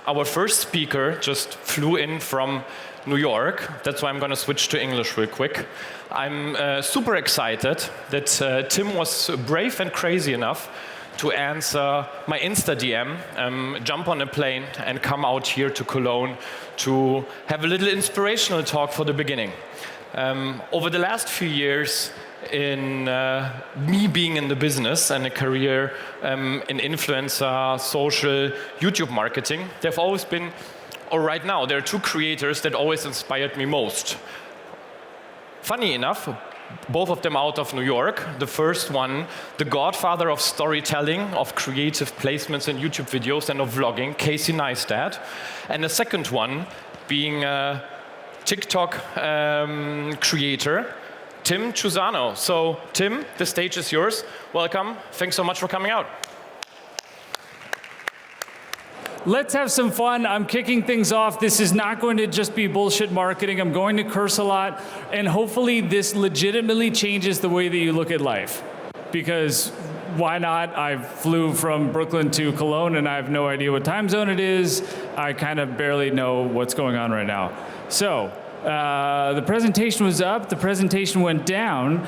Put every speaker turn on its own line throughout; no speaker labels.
our first speaker just flew in from New York. That's why I'm going to switch to English real quick. I'm super excited that Timm was brave and crazy enough to answer my Insta DM, jump on a plane and come out here to Cologne to have a little inspirational talk for the beginning. Over the last few years, in me being in the business and a career in influencer, social, YouTube marketing, there have always been, or right now, there are two creators that always inspired me most. Funny enough, both of them out of New York. The first one, the godfather of storytelling, of creative placements in YouTube videos and of vlogging, Casey Neistat. And the second one being a TikTok creator, Timm Chiusano. So, Timm, the stage is yours. Welcome. Thanks so much for coming out.
Let's have some fun. I'm kicking things off. This is not going to just be bullshit marketing. I'm going to curse a lot, and hopefully this legitimately changes the way that you look at life. Because why not? I flew from Brooklyn to Cologne, and I have no idea what time zone it is. I kind of barely know what's going on right now. So, the presentation was up, the presentation went down.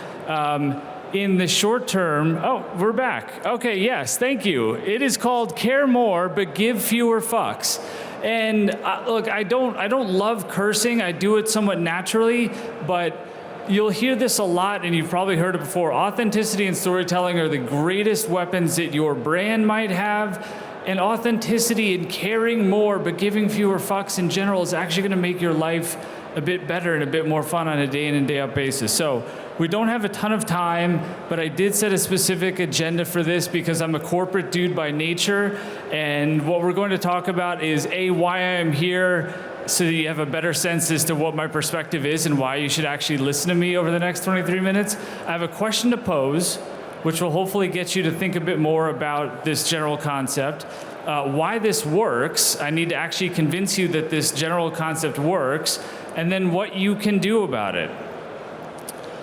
In the short term, oh, we're back. Okay, yes, thank you. It is called Care More, but Give Fewer Fucks. And look, I don't love cursing. I do it somewhat naturally, but you'll hear this a lot, and you've probably heard it before. Authenticity and storytelling are the greatest weapons that your brand might have. And authenticity and caring more, but giving fewer fucks in general is actually going to make your life a bit better and a bit more fun on a day in and day out basis. So we don't have a ton of time, but I did set a specific agenda for this because I'm a corporate dude by nature. And what we're going to talk about is why I am here, so that you have a better sense as to what my perspective is and why you should actually listen to me over the next 23 minutes. I have a question to pose, which will hopefully get you to think a bit more about this general concept. Why this works, I need to actually convince you that this general concept works, and then what you can do about it.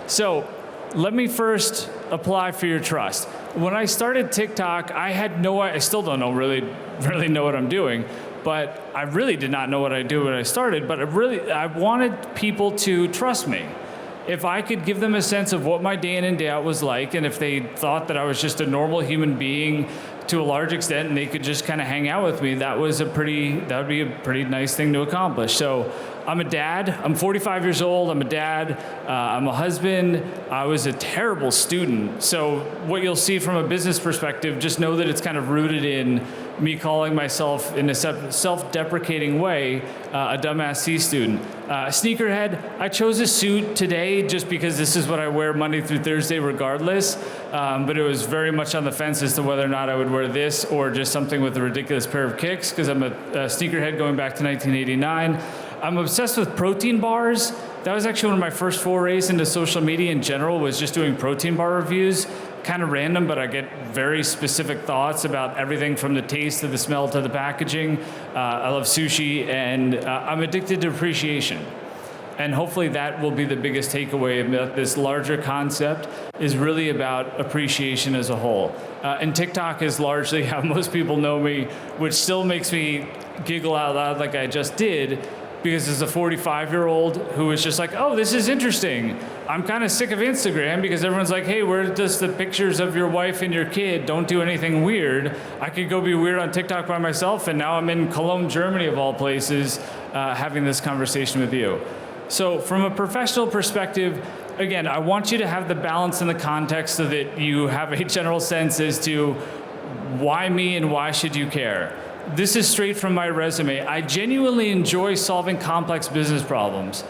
So let me first apply for your trust. When I started TikTok, I still don't really know what I'm doing, but I really did not know what I do when I started, but I wanted people to trust me. If I could give them a sense of what my day in and day out was like, and if they thought that I was just a normal human being to a large extent, and they could just kind of hang out with me, that would be a pretty nice thing to accomplish. So I'm a dad. I'm 45 years old. I'm a dad. I'm a husband. I was a terrible student. So what you'll see from a business perspective, just know that it's kind of rooted in me calling myself, in a self-deprecating way, a dumbass C student. Sneakerhead, I chose a suit today just because this is what I wear Monday through Thursday regardless, but it was very much on the fence as to whether or not I would wear this or just something with a ridiculous pair of kicks, because I'm a sneakerhead going back to 1989. I'm obsessed with protein bars. That was actually one of my first forays into social media in general, was just doing protein bar reviews. Kind of random, but I get very specific thoughts about everything from the taste to the smell to the packaging. I love sushi, and I'm addicted to appreciation. And hopefully that will be the biggest takeaway about this larger concept, is really about appreciation as a whole. And TikTok is largely how most people know me, which still makes me giggle out loud like I just did, because as a 45-year-old who was just like, oh, this is interesting. I'm kind of sick of Instagram because everyone's like, hey, where does the pictures of your wife and your kid? Don't do anything weird. I could go be weird on TikTok by myself, and now I'm in Cologne, Germany, of all places, having this conversation with you. So from a professional perspective, again, I want you to have the balance and the context so that you have a general sense as to why me and why should you care. This is straight from my resume. I genuinely enjoy solving complex business problems.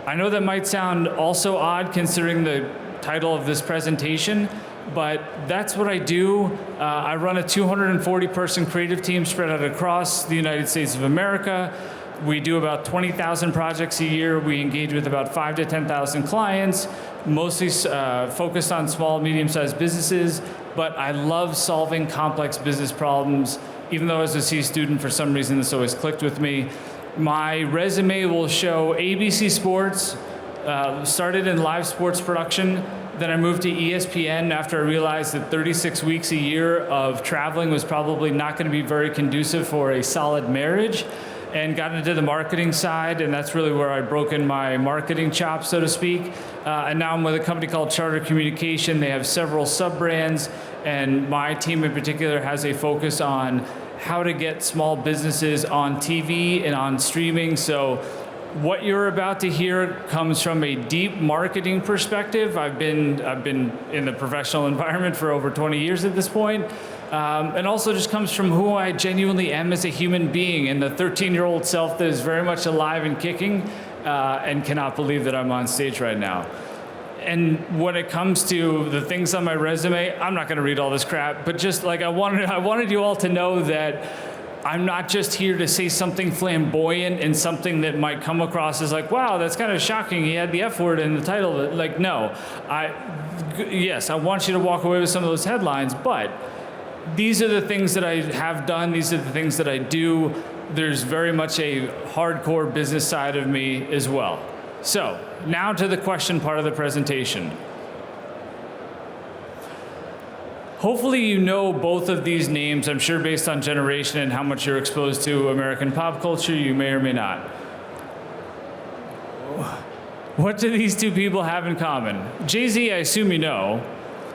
I know that might sound also odd considering the title of this presentation, but that's what I do. I run a 240-person creative team spread out across the United States of America. We do about 20,000 projects a year. We engage with about 5,000 to 10,000 clients, mostly focused on small, medium-sized businesses, but I love solving complex business problems. Even though as a C student, for some reason, this always clicked with me. My resume will show ABC Sports, started in live sports production, Then I moved to ESPN after I realized that 36 weeks a year of traveling was probably not going to be very conducive for a solid marriage, and got into the marketing side, and that's really where I broke in my marketing chops, so to speak. And now I'm with a company called Charter Communication. They have several sub-brands, and my team in particular has a focus on how to get small businesses on TV and on streaming. So what you're about to hear comes from a deep marketing perspective. I've been in the professional environment for over 20 years at this point. And also just comes from who I genuinely am as a human being, and the 13-year-old self that is very much alive and kicking, and cannot believe that I'm on stage right now. And when it comes to the things on my resume, I'm not going to read all this crap, but just like I wanted you all to know that I'm not just here to say something flamboyant and something that might come across as like, wow, that's kind of shocking. He had the F word in the title. Like, no, yes, I want you to walk away with some of those headlines, but these are the things that I have done. These are the things that I do. There's very much a hardcore business side of me as well. So now to the question part of the presentation. Hopefully you know both of these names. I'm sure based on generation and how much you're exposed to American pop culture, you may or may not. What do these two people have in common? JayZ, I assume you know.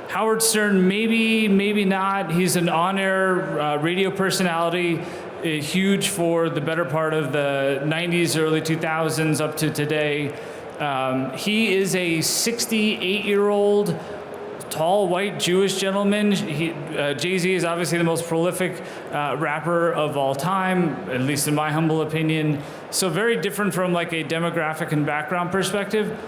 Howard Stern, maybe, maybe not. He's an on-air radio personality, huge for the better part of the 90s, early 2000s, up to today. He is a 68-year-old, tall, white, Jewish gentleman. JayZ is obviously the most prolific rapper of all time, at least in my humble opinion. So very different from like a demographic and background perspective.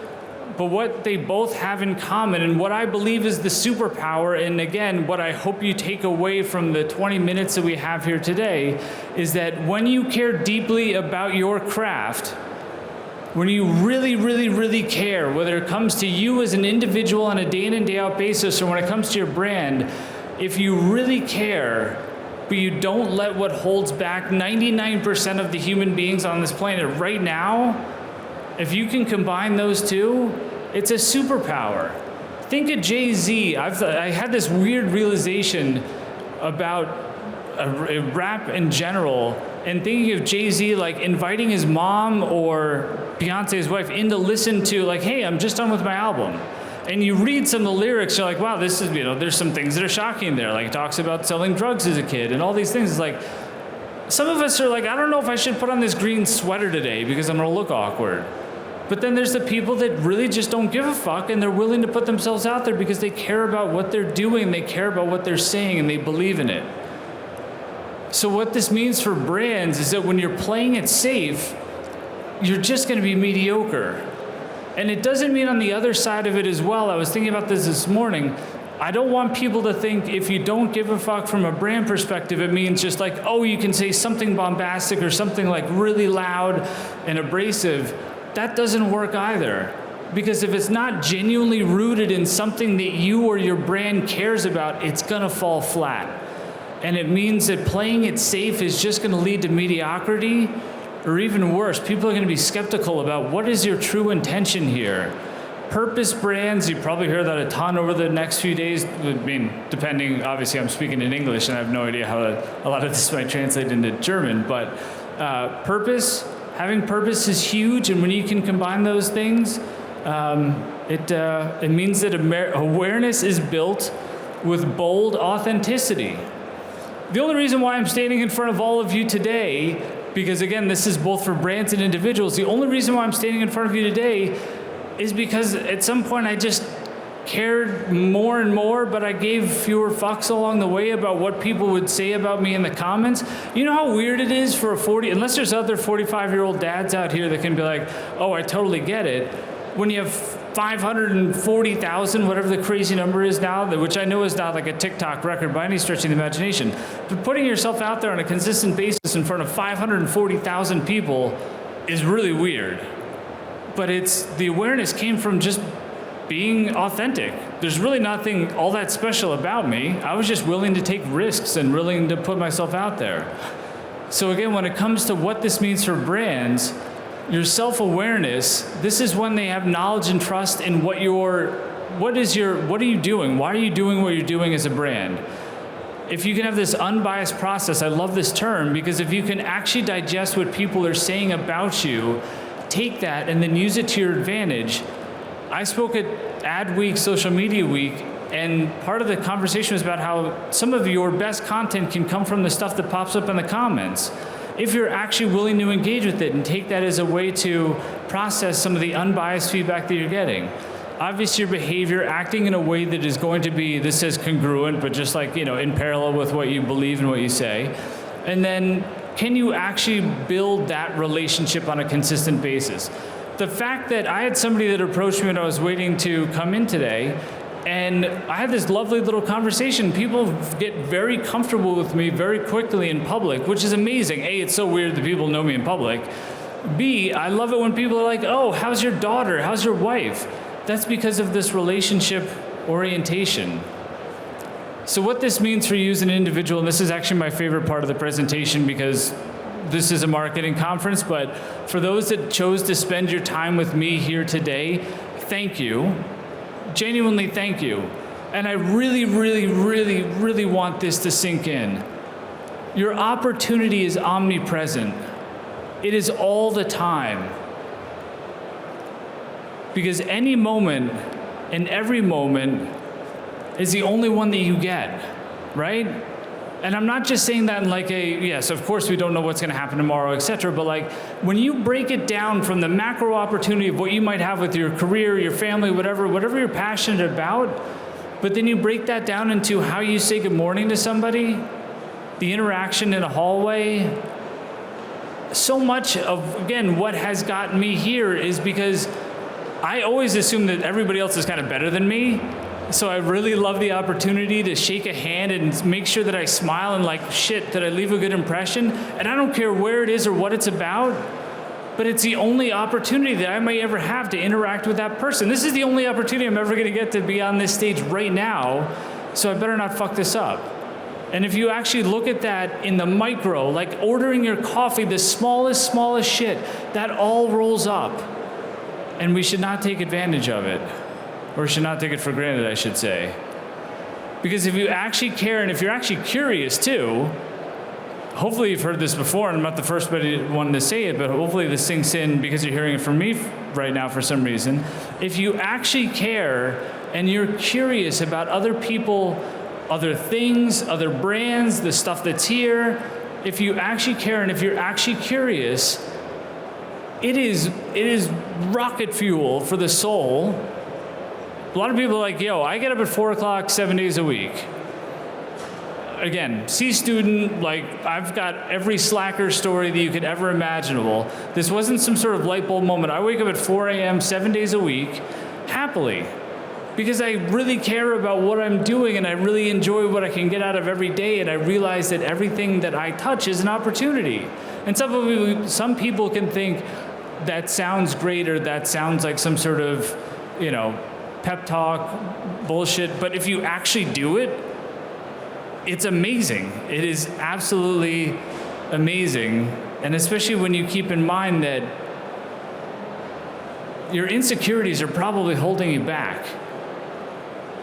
But what they both have in common, and what I believe is the superpower, and again, what I hope you take away from the 20 minutes that we have here today, is that when you care deeply about your craft, when you really, really, really care, whether it comes to you as an individual on a day in and day out basis, or when it comes to your brand, if you really care, but you don't let what holds back 99% of the human beings on this planet right now, if you can combine those two, it's a superpower. Think of JayZ. I had this weird realization about rap in general, and thinking of JayZ like inviting his mom or Beyonce's wife in to listen to, like, hey, I'm just done with my album. And you read some of the lyrics, you're like, wow, this is, there's some things that are shocking there. Like, it talks about selling drugs as a kid and all these things. It's like, some of us are like, I don't know if I should put on this green sweater today because I'm gonna look awkward. But then there's the people that really just don't give a fuck, and they're willing to put themselves out there because they care about what they're doing, they care about what they're saying, and they believe in it. So what this means for brands is that when you're playing it safe, you're just gonna be mediocre. And it doesn't mean on the other side of it as well. I was thinking about this morning. I don't want people to think if you don't give a fuck from a brand perspective, it means just like, oh, you can say something bombastic or something like really loud and abrasive. That doesn't work either. Because if it's not genuinely rooted in something that you or your brand cares about, it's gonna fall flat. And it means that playing it safe is just gonna lead to mediocrity, or even worse, people are gonna be skeptical about what is your true intention here. Purpose brands, you probably hear that a ton over the next few days. I mean, depending, obviously I'm speaking in English and I have no idea how a lot of this might translate into German, but having purpose is huge, and when you can combine those things, it means that awareness is built with bold authenticity. The only reason why I'm standing in front of all of you today, because again, this is both for brands and individuals, the only reason why I'm standing in front of you today is because at some point I just cared more and more, but I gave fewer fucks along the way about what people would say about me in the comments. You know how weird it is for unless there's other 45-year-old dads out here that can be like, oh, I totally get it. When you have 540,000, whatever the crazy number is now, which I know is not like a TikTok record by any stretch of the imagination, but putting yourself out there on a consistent basis in front of 540,000 people is really weird. But the awareness came from just being authentic. There's really nothing all that special about me. I was just willing to take risks and willing to put myself out there. So again, when it comes to what this means for brands, your self-awareness, this is when they have knowledge and trust in what your what are you doing? Why are you doing what you're doing as a brand? If you can have this unbiased process, I love this term, because if you can actually digest what people are saying about you, take that and then use it to your advantage. I spoke at Ad Week, Social Media Week, and part of the conversation was about how some of your best content can come from the stuff that pops up in the comments. If you're actually willing to engage with it and take that as a way to process some of the unbiased feedback that you're getting. Obviously your behavior, acting in a way that is going to be, this says congruent, but just like, in parallel with what you believe and what you say. And then can you actually build that relationship on a consistent basis? The fact that I had somebody that approached me when I was waiting to come in today, and I had this lovely little conversation. People get very comfortable with me very quickly in public, which is amazing. A, it's so weird that people know me in public. B, I love it when people are like, oh, how's your daughter? How's your wife? That's because of this relationship orientation. So what this means for you as an individual, and this is actually my favorite part of the presentation because this is a marketing conference, but for those that chose to spend your time with me here today, thank you. Genuinely thank you. And I really, really, really, really want this to sink in. Your opportunity is omnipresent. It is all the time. Because any moment and every moment is the only one that you get, right? And I'm not just saying that in like yes, of course we don't know what's gonna happen tomorrow, et cetera, but like when you break it down from the macro opportunity of what you might have with your career, your family, whatever you're passionate about, but then you break that down into how you say good morning to somebody, the interaction in a hallway. So much of, again, what has gotten me here is because I always assume that everybody else is kind of better than me. So I really love the opportunity to shake a hand and make sure that I smile and like, shit, did I leave a good impression? And I don't care where it is or what it's about, but it's the only opportunity that I may ever have to interact with that person. This is the only opportunity I'm ever gonna get to be on this stage right now, so I better not fuck this up. And if you actually look at that in the micro, like ordering your coffee, the smallest shit, that all rolls up. And we should not take advantage of it. Or should not take it for granted, I should say. Because if you actually care, and if you're actually curious too, hopefully you've heard this before, and I'm not the first one to say it, but hopefully this sinks in because you're hearing it from me right now for some reason. If you actually care, and you're curious about other people, other things, other brands, the stuff that's here, if you actually care, and if you're actually curious, it is rocket fuel for the soul. A lot of people are like, yo, I get up at 4 o'clock 7 days a week. Again, C student, like I've got every slacker story that you could ever imaginable. This wasn't some sort of light bulb moment. I wake up at 4 a.m. 7 days a week, happily, because I really care about what I'm doing and I really enjoy what I can get out of every day, and I realize that everything that I touch is an opportunity. And some people can think that sounds great or that sounds like some sort of, pep talk, bullshit, but if you actually do it, it's amazing. It is absolutely amazing. And especially when you keep in mind that your insecurities are probably holding you back.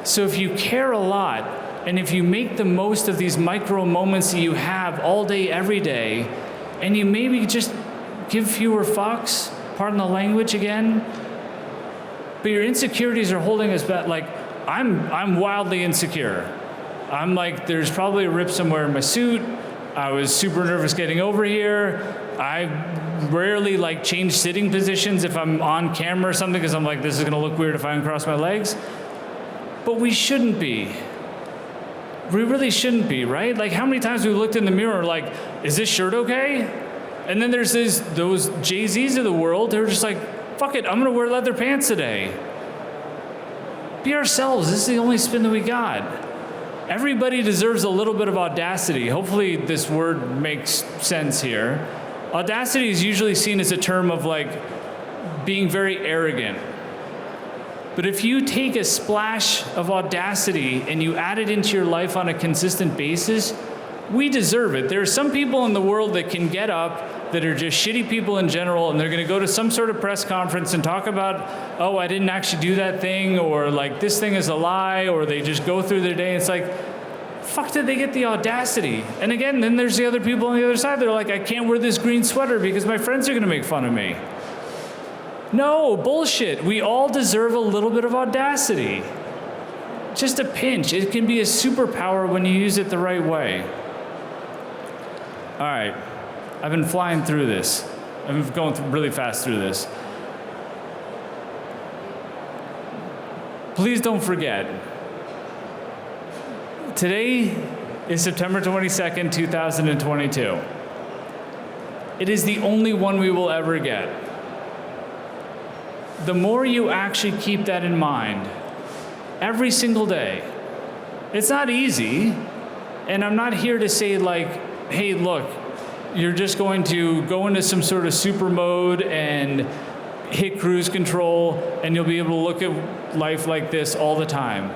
So if you care a lot, and if you make the most of these micro moments that you have all day, every day, and you maybe just give fewer fucks, pardon the language again, but your insecurities are holding us back. Like, I'm wildly insecure. I'm like, there's probably a rip somewhere in my suit. I was super nervous getting over here. I rarely like change sitting positions if I'm on camera or something, because I'm like, this is gonna look weird if I uncross my legs. But we shouldn't be. We really shouldn't be, right? Like, how many times we looked in the mirror like, is this shirt okay? And then there's those JayZs of the world, they're just like, fuck it, I'm gonna wear leather pants today. Be ourselves, this is the only spin that we got. Everybody deserves a little bit of audacity. Hopefully this word makes sense here. Audacity is usually seen as a term of like being very arrogant. But if you take a splash of audacity and you add it into your life on a consistent basis, We deserve it. There are some people in the world that can get up that are just shitty people in general, and they're going to go to some sort of press conference and talk about, oh, I didn't actually do that thing, or like this thing is a lie, or they just go through their day. It's like, fuck, did they get the audacity? And again, then there's the other people on the other side. They're like, I can't wear this green sweater because my friends are going to make fun of me. No, bullshit. We all deserve a little bit of audacity. Just a pinch. It can be a superpower when you use it the right way. All right. I've been flying through this. I've been going really fast through this. Please don't forget. Today is September 22nd, 2022. It is the only one we will ever get. The more you actually keep that in mind, every single day, it's not easy, and I'm not here to say like, hey, look, you're just going to go into some sort of super mode and hit cruise control, and you'll be able to look at life like this all the time.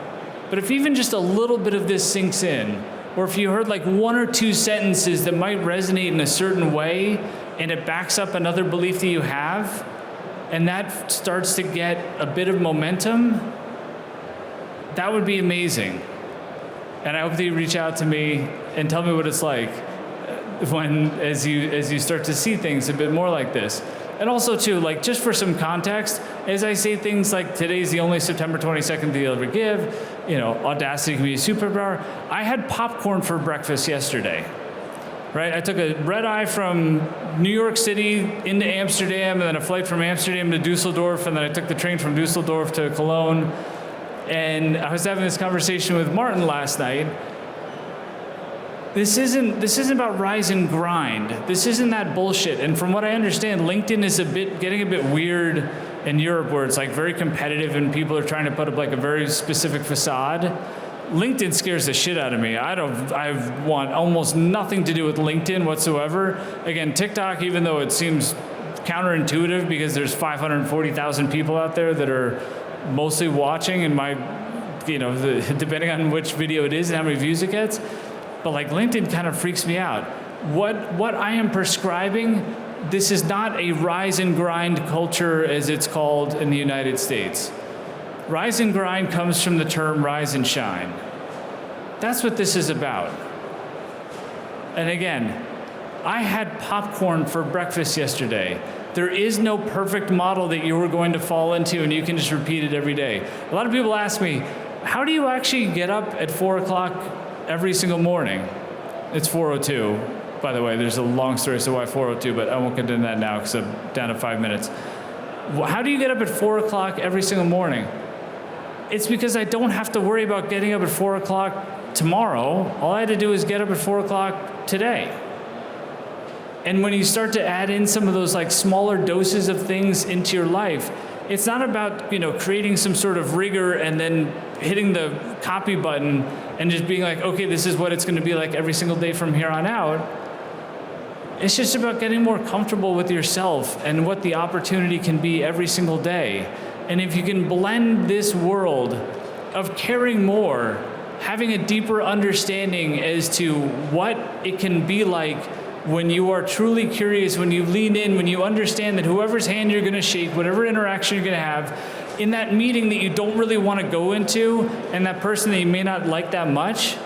But if even just a little bit of this sinks in, or if you heard like one or two sentences that might resonate in a certain way, and it backs up another belief that you have, and that starts to get a bit of momentum, that would be amazing. And I hope that you reach out to me and tell me what it's like when, as you start to see things a bit more like this. And also too, like just for some context, as I say things like today's the only September 22nd that you'll ever give, you know, audacity can be a superpower. I had popcorn for breakfast yesterday, right? I took a red eye from New York City into Amsterdam, and then a flight from Amsterdam to Dusseldorf, and then I took the train from Dusseldorf to Cologne. And I was having this conversation with Martin last night. This isn't about rise and grind. This isn't that bullshit. And from what I understand, LinkedIn is getting a bit weird in Europe, where it's like very competitive and people are trying to put up like a very specific facade. LinkedIn scares the shit out of me. I want almost nothing to do with LinkedIn whatsoever. Again, TikTok, even though it seems counterintuitive because there's 540,000 people out there that are mostly watching, and depending on which video it is and how many views it gets. But like LinkedIn kind of freaks me out. What I am prescribing, this is not a rise and grind culture as it's called in the United States. Rise and grind comes from the term rise and shine. That's what this is about. And again, I had popcorn for breakfast yesterday. There is no perfect model that you are going to fall into and you can just repeat it every day. A lot of people ask me, how do you actually get up at 4 o'clock every single morning? It's 4:02. By the way, there's a long story as to why 4:02, but I won't get into that now because I'm down to 5 minutes. How do you get up at 4 o'clock every single morning? It's because I don't have to worry about getting up at 4 o'clock tomorrow. All I had to do is get up at 4 o'clock today. And when you start to add in some of those like smaller doses of things into your life, it's not about, creating some sort of rigor and then hitting the copy button and just being like, okay, this is what it's going to be like every single day from here on out. It's just about getting more comfortable with yourself and what the opportunity can be every single day. And if you can blend this world of caring more, having a deeper understanding as to what it can be like when you are truly curious, when you lean in, when you understand that whoever's hand you're going to shake, whatever interaction you're going to have, in that meeting that you don't really want to go into, and that person that you may not like that much,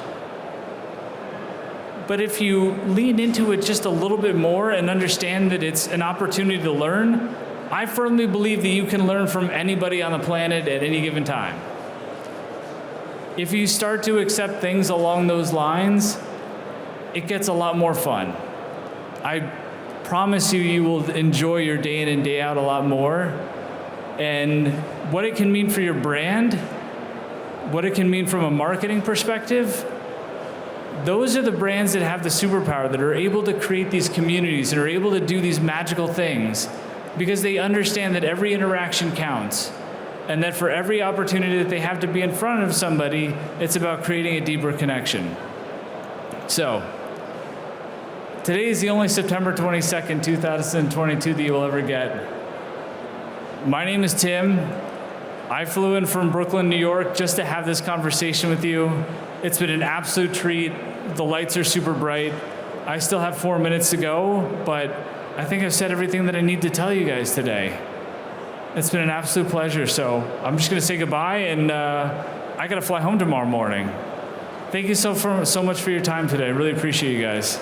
but if you lean into it just a little bit more and understand that it's an opportunity to learn, I firmly believe that you can learn from anybody on the planet at any given time. If you start to accept things along those lines, it gets a lot more fun. I promise you will enjoy your day in and day out a lot more. And what it can mean for your brand, what it can mean from a marketing perspective, those are the brands that have the superpower, that are able to create these communities, that are able to do these magical things, because they understand that every interaction counts. And that for every opportunity that they have to be in front of somebody, it's about creating a deeper connection. So, today is the only September 22nd, 2022 that you will ever get. My name is Tim. I flew in from Brooklyn, New York, just to have this conversation with you. It's been an absolute treat. The lights are super bright. I still have 4 minutes to go, but I think I've said everything that I need to tell you guys today. It's been an absolute pleasure. So I'm just going to say goodbye, and I got to fly home tomorrow morning. Thank you so much for your time today. I really appreciate you guys.